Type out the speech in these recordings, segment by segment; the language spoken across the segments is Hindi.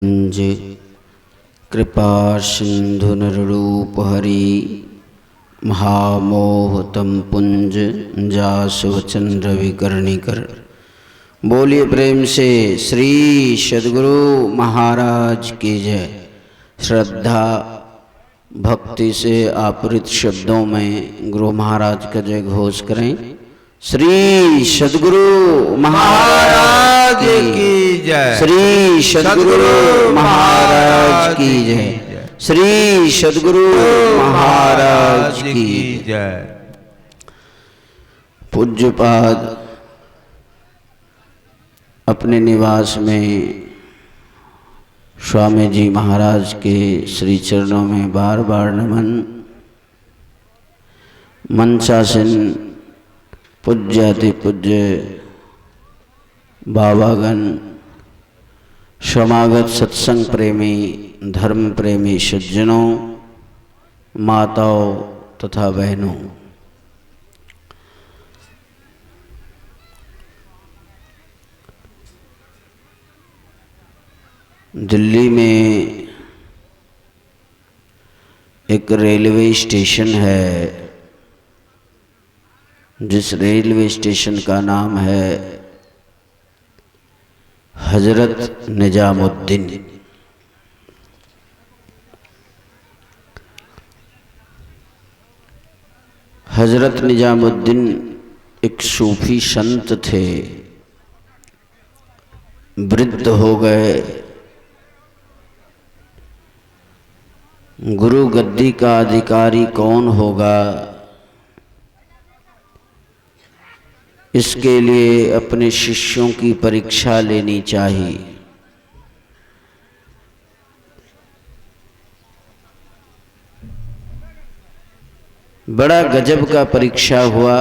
जे कृपा सिंधु नररूप हरि महामोहतम पुंज जासु चंद्र विकर्णिकर। बोलिए प्रेम से श्री सद्गुरु महाराज की जय। श्रद्धा भक्ति से आपूरित शब्दों में गुरु महाराज का जय घोष करें। श्री सद्गुरु महाराज की जय। श्री सद्गुरु महाराज की जय। श्री सद्गुरु महाराज की जय। पूज्यपाद अपने निवास में स्वामी जी महाराज के श्री चरणों में बार बार नमन। मंचासीन पूज्याति पूज्य बाबागण, समागत सत्संग प्रेमी धर्म प्रेमी सज्जनों, माताओं तथा बहनों, दिल्ली में एक रेलवे स्टेशन है जिस रेलवे स्टेशन का नाम है हजरत निजामुद्दीन। हजरत निजामुद्दीन एक सूफी संत थे, वृद्ध हो गए। गुरु गद्दी का अधिकारी कौन होगा, इसके लिए अपने शिष्यों की परीक्षा लेनी चाहिए। बड़ा गजब का परीक्षा हुआ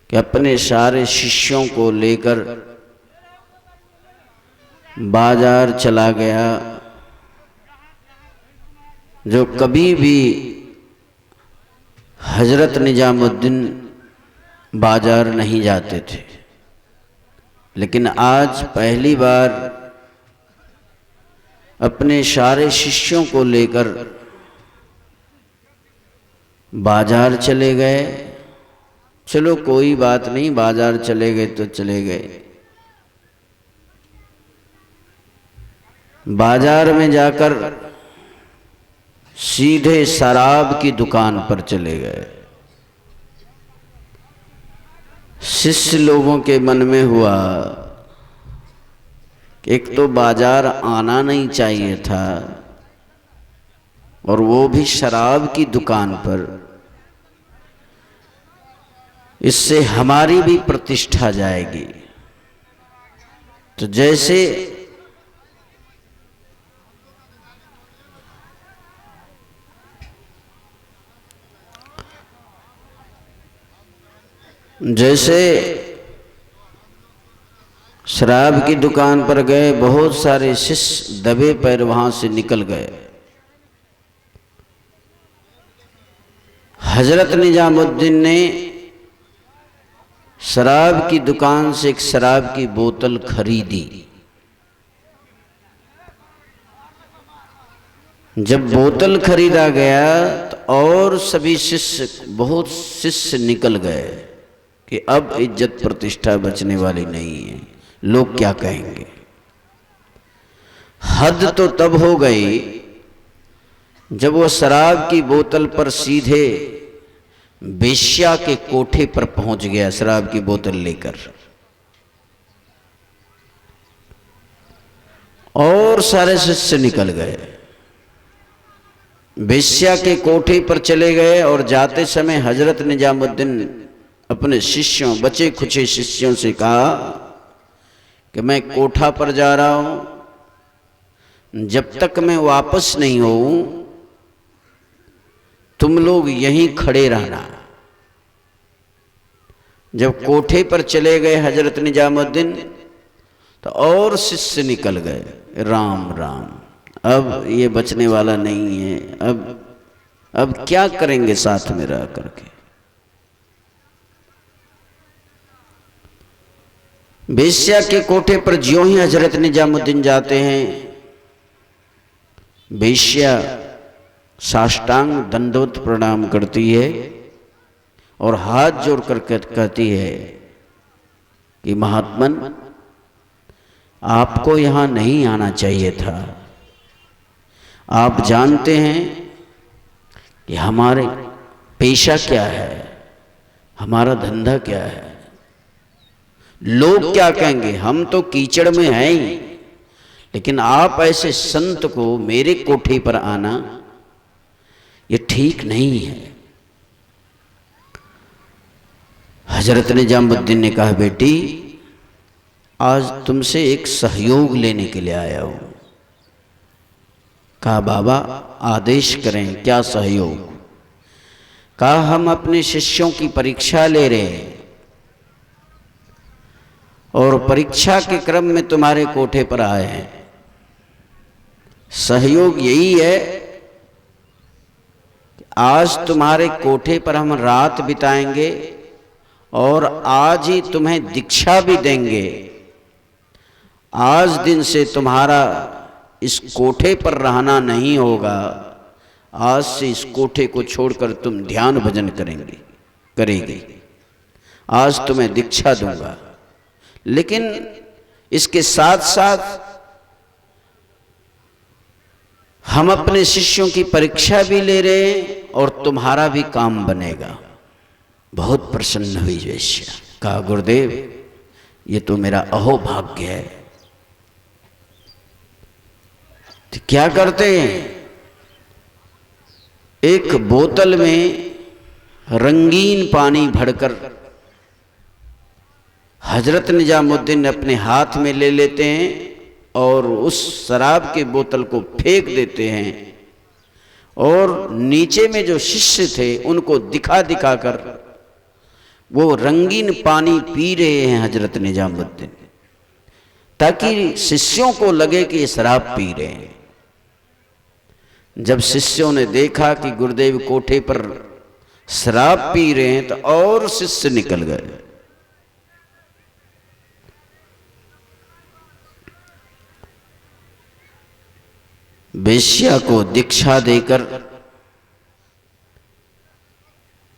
कि अपने सारे शिष्यों को लेकर बाजार चला गया। जो कभी भी हजरत निजामुद्दीन बाजार नहीं जाते थे, लेकिन आज पहली बार अपने सारे शिष्यों को लेकर बाजार चले गए। चलो कोई बात नहीं, बाजार चले गए तो चले गए। बाजार में जाकर सीधे शराब की दुकान पर चले गए। शिष्य लोगों के मन में हुआ कि एक तो बाजार आना नहीं चाहिए था और वो भी शराब की दुकान पर, इससे हमारी भी प्रतिष्ठा जाएगी। तो जैसे शराब की दुकान पर गए, बहुत सारे शिष्य दबे पैर वहां से निकल गए। हजरत निजामुद्दीन ने शराब की दुकान से एक शराब की बोतल खरीदी। जब बोतल खरीदा गया तो और सभी शिष्य, बहुत शिष्य निकल गए कि अब इज्जत प्रतिष्ठा बचने वाली नहीं है, लोग क्या कहेंगे। हद तो तब हो गई जब वो शराब की बोतल पर सीधे वेश्या के कोठे पर पहुंच गया, शराब की बोतल लेकर। और सारे शिष्य निकल गए, वेश्या के कोठे पर चले गए। और जाते समय हजरत निजामुद्दीन अपने शिष्यों, बचे खुचे शिष्यों से कहा कि मैं कोठा पर जा रहा हूं, जब तक मैं वापस नहीं होऊं तुम लोग यहीं खड़े रहना। जब कोठे पर चले गए हजरत निजामुद्दीन तो और शिष्य निकल गए। राम राम, अब ये बचने वाला नहीं है। अब क्या करेंगे साथ में रह करके। वेश्या के कोठे पर ज्यों ही हजरत निजामुद्दीन जाते हैं, वेश्या साष्टांग दंडवत प्रणाम करती है और हाथ जोड़कर कहती है कि महात्मन, आपको यहां नहीं आना चाहिए था। आप जानते हैं कि हमारे पेशा क्या है, हमारा धंधा क्या है, लोग क्या कहेंगे, हम तो कीचड़ में हैं ही, लेकिन आप ऐसे संत को मेरे कोठे पर आना ये ठीक नहीं है। हजरत निजामुद्दीन ने कहा, बेटी आज तुमसे एक सहयोग लेने के लिए आया हूं। कहा, बाबा आदेश करें, क्या सहयोग? कहा, हम अपने शिष्यों की परीक्षा ले रहे हैं और परीक्षा के क्रम में तुम्हारे कोठे पर आए हैं। सहयोग यही है कि आज तुम्हारे कोठे पर हम रात बिताएंगे और आज ही तुम्हें दीक्षा भी देंगे। आज दिन से तुम्हारा इस कोठे पर रहना नहीं होगा। आज से इस कोठे को छोड़कर तुम ध्यान भजन करेगी। आज तुम्हें दीक्षा दूंगा, लेकिन इसके साथ साथ हम अपने शिष्यों की परीक्षा भी ले रहे हैं और तुम्हारा भी काम बनेगा। बहुत प्रसन्न हुई वेश्या। कहा, गुरुदेव ये तो मेरा अहोभाग्य है। तो क्या करते हैं, एक बोतल में रंगीन पानी भरकर हजरत निजामुद्दीन अपने हाथ में ले लेते हैं और उस शराब की बोतल को फेंक देते हैं और नीचे में जो शिष्य थे उनको दिखा दिखा कर वो रंगीन पानी पी रहे हैं हजरत निजामुद्दीन, ताकि शिष्यों को लगे कि ये शराब पी रहे हैं। जब शिष्यों ने देखा कि गुरुदेव कोठे पर शराब पी रहे हैं तो और शिष्य निकल गए। वेश्या को दीक्षा देकर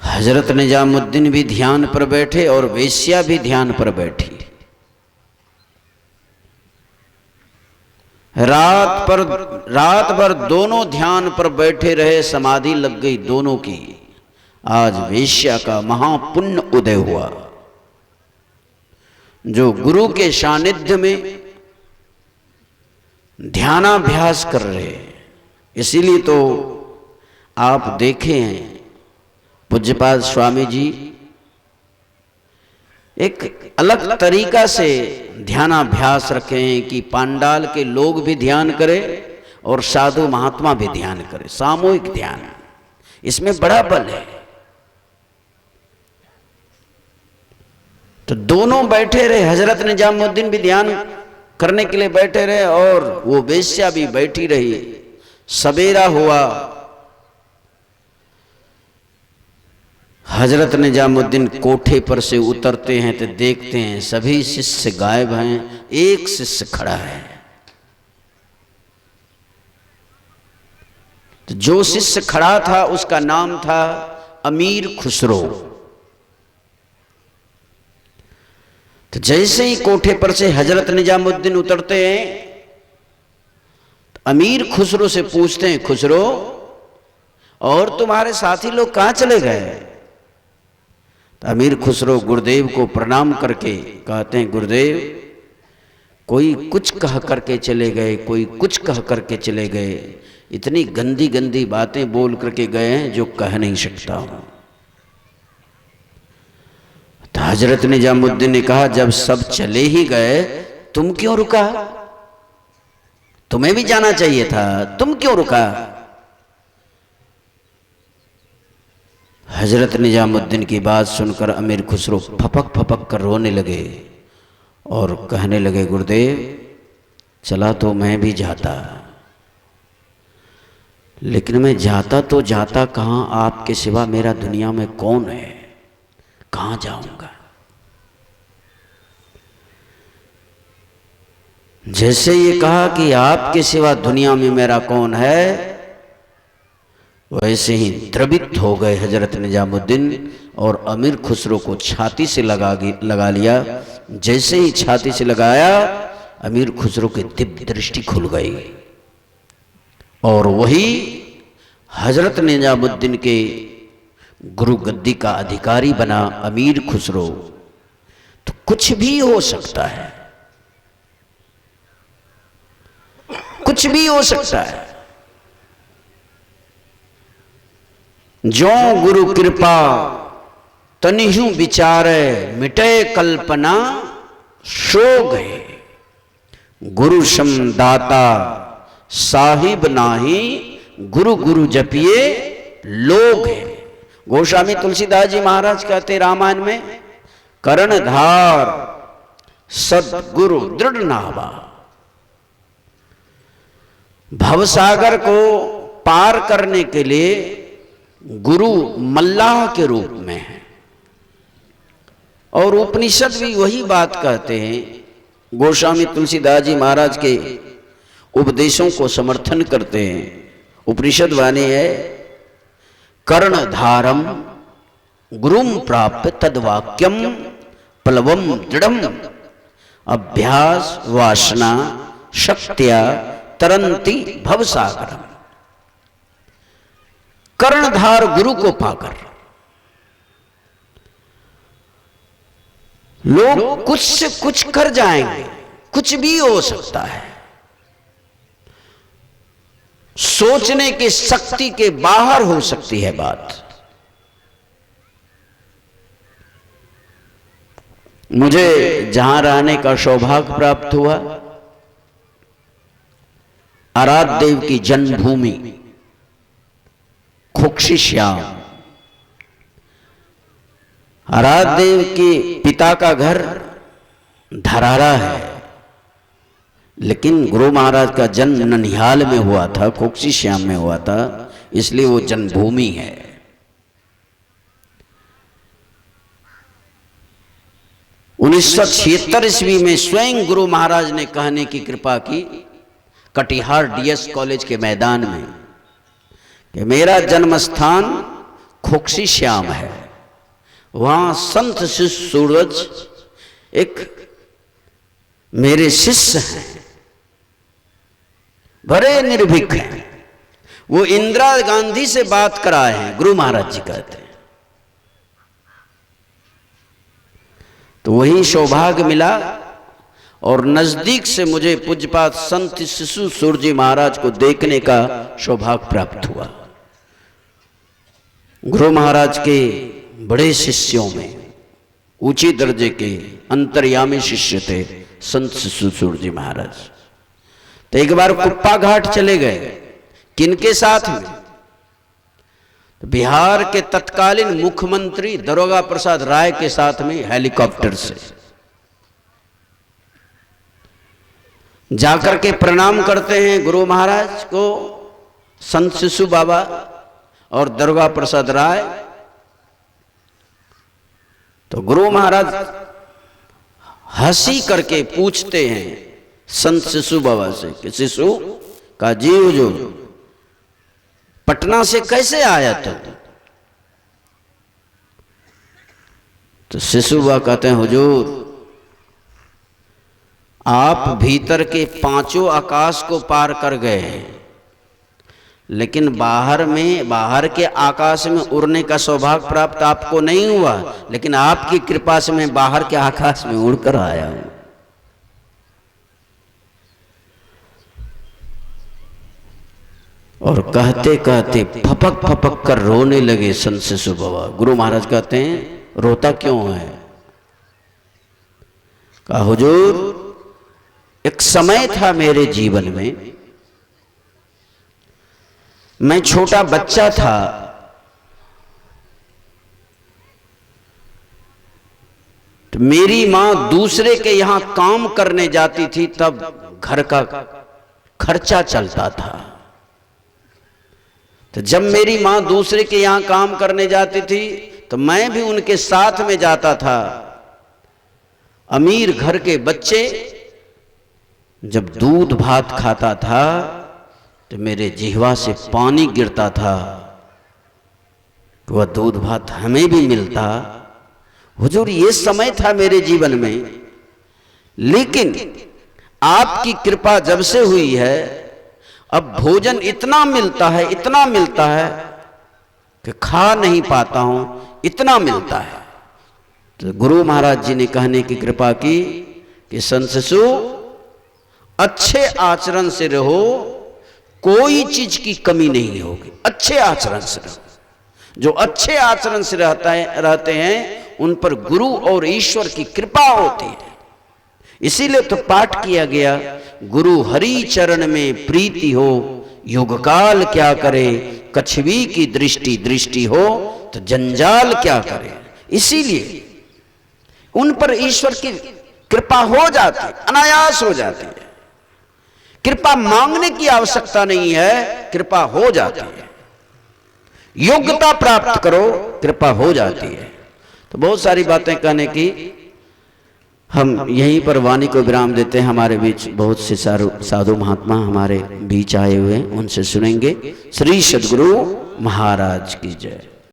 हजरत निजामुद्दीन भी ध्यान पर बैठे और वेश्या भी ध्यान पर बैठी। रात भर दोनों ध्यान पर बैठे रहे, समाधि लग गई दोनों की। आज वेश्या का महापुण्य उदय हुआ, जो गुरु के सानिध्य में ध्यानाभ्यास कर रहे हैं। इसीलिए तो आप देखे हैं पूज्यपाद स्वामी जी एक अलग तरीका से ध्यानाभ्यास रखे हैं कि पांडाल के लोग भी ध्यान करें और साधु महात्मा भी ध्यान करें। सामूहिक ध्यान, इसमें बड़ा बल है। तो दोनों बैठे रहे, हजरत निजामुद्दीन भी ध्यान करने के लिए बैठे रहे और वो वेश्या भी बैठी रही। सवेरा हुआ, हजरत निजामुद्दीन कोठे पर से उतरते हैं तो देखते हैं सभी शिष्य गायब हैं, एक शिष्य खड़ा है। तो जो शिष्य खड़ा था उसका नाम था अमीर खुसरो। तो जैसे ही कोठे पर से हजरत निजामुद्दीन उतरते हैं तो अमीर खुसरो से पूछते हैं, खुसरो और तुम्हारे साथी लोग कहां चले गए? तो अमीर खुसरो गुरुदेव को प्रणाम करके कहते हैं, गुरुदेव कोई कुछ कह करके चले गए, कोई कुछ कह करके चले गए। इतनी गंदी गंदी बातें बोल करके गए हैं जो कह नहीं सकता हूं। तो हजरत निजामुद्दीन ने कहा, जब सब चले ही गए तुम क्यों रुका? तुम्हें भी जाना चाहिए था, तुम क्यों रुका? हजरत निजामुद्दीन की बात सुनकर अमीर खुसरो फपक फपक कर रोने लगे और कहने लगे, गुरुदेव चला तो मैं भी जाता, लेकिन मैं जाता तो जाता कहाँ? आपके सिवा मेरा दुनिया में कौन है? कहाँ जाऊंगा? जैसे ये कहा कि आपके सिवा दुनिया में मेरा कौन है, वैसे ही द्रवित हो गए हजरत निजामुद्दीन और अमीर खुसरो को छाती से लगा लिया। जैसे ही छाती से लगाया, अमीर खुसरो की दिव्य दृष्टि खुल गई और वही हजरत निजामुद्दीन के गुरु गद्दी का अधिकारी बना अमीर खुसरो। तो कुछ भी हो सकता है, कुछ भी हो सकता है। जो गुरु कृपा तनिहु विचारे, मिटे कल्पना सो गए। गुरु समदाता साहिब नाही, गुरु गुरु जपिए लोग है। गोस्वामी तुलसीदास जी महाराज कहते रामायण में, कर्णधार सदगुरु दृढ़ नावा। भवसागर को पार करने के लिए गुरु मल्लाह के रूप में है। और उपनिषद भी वही बात कहते हैं। गोस्वामी तुलसीदास जी महाराज के उपदेशों को समर्थन करते हैं। उपनिषद वाणी है, कर्णधारम गुरुम प्राप्य तद्वाक्यम प्लवम दृढ़म अभ्यास वासना शक्त्या तरंती भवसागरम। कर्णधार गुरु को पाकर लोग कुछ से कुछ कर जाएंगे, कुछ भी हो सकता है। सोचने की शक्ति के बाहर हो सकती है बात। मुझे जहां रहने का सौभाग्य प्राप्त हुआ, आराध्य देव की जन्मभूमि खोक्षी श्याम। आराध्य देव के पिता का घर धरारा है, लेकिन गुरु महाराज का जन्म ननिहाल में हुआ था, खोक्षी श्याम में हुआ था, इसलिए वो जन्मभूमि है। उन्नीस सौ 76 ईस्वी में स्वयं गुरु महाराज ने कहने की कृपा की कटिहार डीएस कॉलेज के मैदान में कि मेरा जन्म स्थान खोक्षी श्याम है। वहां संत शिष्य सूरज एक मेरे शिष्य हैं, बड़े निर्भीक हैं। वो इंदिरा गांधी से बात कराए हैं, गुरु महाराज जी कहते हैं। तो वही सौभाग्य मिला और नजदीक से मुझे पूज्यपात संत शिशु सूर्य महाराज को देखने का सौभाग्य प्राप्त हुआ। गुरु महाराज के बड़े शिष्यों में ऊंचे दर्जे के अंतर्यामी शिष्य थे संत शिशु सूर्य महाराज। तो एक बार कुप्पा घाट चले गए। किनके साथ में? तो बिहार के तत्कालीन मुख्यमंत्री दरोगा प्रसाद राय के साथ में हेलीकॉप्टर से जाकर के प्रणाम करते हैं गुरु महाराज को संत शिशु बाबा और दरोगा प्रसाद राय। तो गुरु महाराज हंसी करके पूछते हैं संत शिशु बाबा से कि शिशु का जीव जो पटना से कैसे आया था? तो शिशु बाबा कहते हैं हुजूर, आप भीतर के पांचों आकाश को पार कर गए हैं, लेकिन बाहर के आकाश में उड़ने का सौभाग्य प्राप्त आपको नहीं हुआ, लेकिन आपकी कृपा से मैं बाहर के आकाश में उड़कर आया हूं। और कहते कहते फपक फपक कर रोने लगे संत शिशु बाबा। गुरु महाराज कहते हैं रोता क्यों है? कहा हुजूर, एक समय था मेरे जीवन में, मैं छोटा बच्चा था, तो मेरी मां दूसरे के यहां काम करने जाती थी, तब घर का खर्चा चलता था। तो जब मेरी मां दूसरे के यहां काम करने जाती थी तो मैं भी उनके साथ में जाता था। अमीर घर के बच्चे जब दूध भात खाता था तो मेरे जिह्वा से पानी गिरता था, वह दूध भात हमें भी मिलता। हुजूर ये समय था मेरे जीवन में, लेकिन आपकी कृपा जब से हुई है अब भोजन इतना मिलता है, इतना मिलता है कि खा नहीं पाता हूं, इतना मिलता है। तो गुरु महाराज जी ने कहने की कृपा की कि संत शिशु अच्छे आचरण से रहो, कोई चीज की कमी नहीं होगी। अच्छे आचरण से रहो। जो अच्छे आचरण से रहते हैं उन पर गुरु और ईश्वर की कृपा होती है। इसीलिए तो पाठ किया गया, गुरु हरि चरण में प्रीति हो, युग काल क्या करे, कछवी की दृष्टि दृष्टि हो तो जंजाल क्या करे। इसीलिए उन पर ईश्वर की कृपा हो जाती है, अनायास हो जाती है। कृपा मांगने की आवश्यकता नहीं है, कृपा हो जाती है। योग्यता प्राप्त करो, कृपा हो जाती है। तो बहुत सारी बातें कहने की, हम यहीं पर वाणी को विराम देते हैं। हमारे बीच बहुत से साधु महात्मा हमारे बीच आए हुए, उनसे सुनेंगे। श्री सद्गुरु महाराज की जय।